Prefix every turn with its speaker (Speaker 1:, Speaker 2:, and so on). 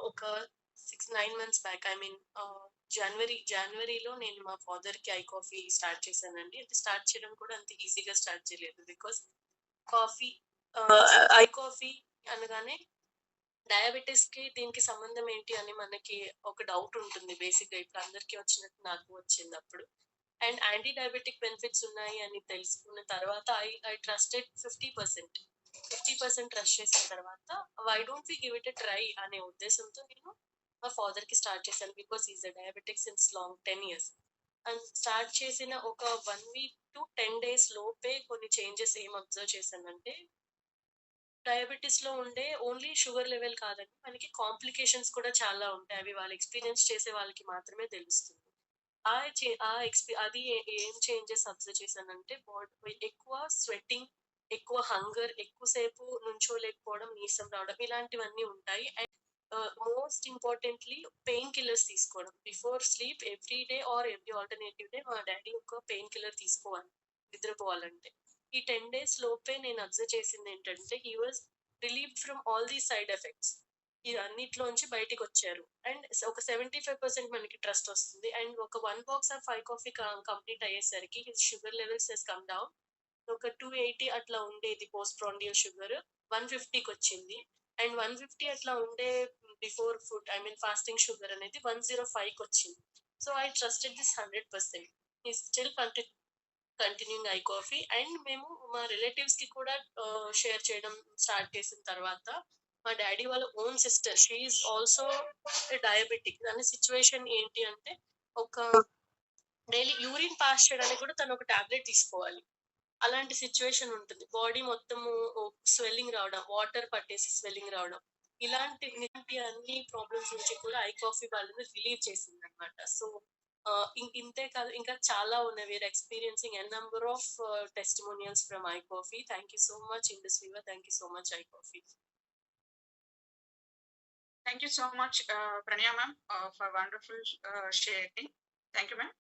Speaker 1: ఒక 6, 9 months back I mean జనవరిలో నేను మా ఫాదర్‌కి ఐ కాఫీ స్టార్ట్ చేశానండి. అంటే స్టార్ట్ చేయడం కూడా అంత ఈజీగా స్టార్ట్ చేయలేదు. బికాజ్ కాఫీ ఐ కాఫీ అనగానే డయాబెటిస్‌కి దీనికి సంబంధం ఏంటి అని మనకి ఒక డౌట్ ఉంటుంది బేసిక్‌గా. ఇప్పుడు అందరికీ వచ్చినట్టు నాకు వచ్చిందప్పుడు. అండ్ యాంటీ డయాబెటిక్ బెనిఫిట్స్ ఉన్నాయి అని తెలుసుకున్న తర్వాత ఐ ట్రస్టెడ్ 50%. 50% ట్రస్ట్ చేసిన తర్వాత why don't we give it a try అనే ఉద్దేశంతో నేను మా ఫాదర్‌కి స్టార్ట్ చేశాను. Because he is a diabetic since long 10 years. And start చేసిన ఒక 1 వీక్ టు 10 డేస్ లోపే కొన్ని చేంజెస్ ఏం అబ్జర్వ్ చేశానంటే, డయాబెటిస్‌లో ఉండే ఓన్లీ షుగర్ లెవెల్ కాదండి. మనకి కాంప్లికేషన్స్ కూడా చాలా ఉంటాయి. అవి వాళ్ళు ఎక్స్‌పీరియన్స్ చేసే వాళ్ళకి మాత్రమే తెలుస్తుంది. ఆ చే ఆ ఎక్స్‌పీ అది ఏం చేంజెస్ అబ్జర్వ్ చేశానంటే ఎక్కువ స్వెట్టింగ్, ఎక్కువ హంగర్, ఎక్కువ సేపు నుంచోలేకపోవడం, నీరసం రావడం ఇలాంటివన్నీ ఉంటాయి. And most importantly pain killers తీసుకోవడం. Before sleep every day or every alternative day మా డ్యాడీ ఒక పెయిన్ కిల్లర్ తీసుకోవాలి నిద్రపోవాలంటే. ఈ 10 డేస్ లోపే నేను అబ్జర్వ్ చేసిందేంటంటే, he was relieved from all the side effects. ఇవన్నిట్లోంచి బయటికొచ్చారు. అండ్ ఒక 75% మనకి ట్రస్ట్ వస్తుంది. అండ్ ఒక 1 బాక్స్ ఆఫ్ 5 కాఫీ కంప్లీట్ అయ్యేసరికి his sugar levels has come down. ఒక 280 అట్లా ఉండేది పోస్ట్ ప్రాండియల్ షుగర్. 150కొచ్చింది. అండ్ 150 అట్లా ఉండే before food I mean fasting sugar అనేది 105కొచ్చింది. So, I trusted this 100%. He is still continuing I coffee. And మేము మా రిలేటివ్స్‌కి కూడా షేర్ చేయడం స్టార్ట్ చేసిన తర్వాత, మా డ్యాడీ వాళ్ళ own sister she is also diabetic. దాని సిట్యుయేషన్ ఏంటి అంటే, ఒక డైలీ యూరిన్ పాస్ చేయడానికి కూడా తను ఒక టాబ్లెట్ తీసుకోవాలి. అలాంటి సిట్యుయేషన్ ఉంటుంది. బాడీ మొత్తము స్వెల్లింగ్ రావడం, వాటర్ పట్టేసి స్వెల్లింగ్ రావడం. ఇలాంటి అన్ని ప్రాబ్లమ్స్ నుంచి కూడా ఐ కాఫీ వాళ్ళని రిలీవ్ చేసిందనమాట. సో, ఇంతే కాదు ఇంకా చాలా ఉన్నాయి. We're experiencing n number of testimonials from iCoffee. Thank you so much Indus Viva. Thank you so much iCoffee.
Speaker 2: Thank you so much, Pranya ma'am, for wonderful sharing. Thank you, ma'am.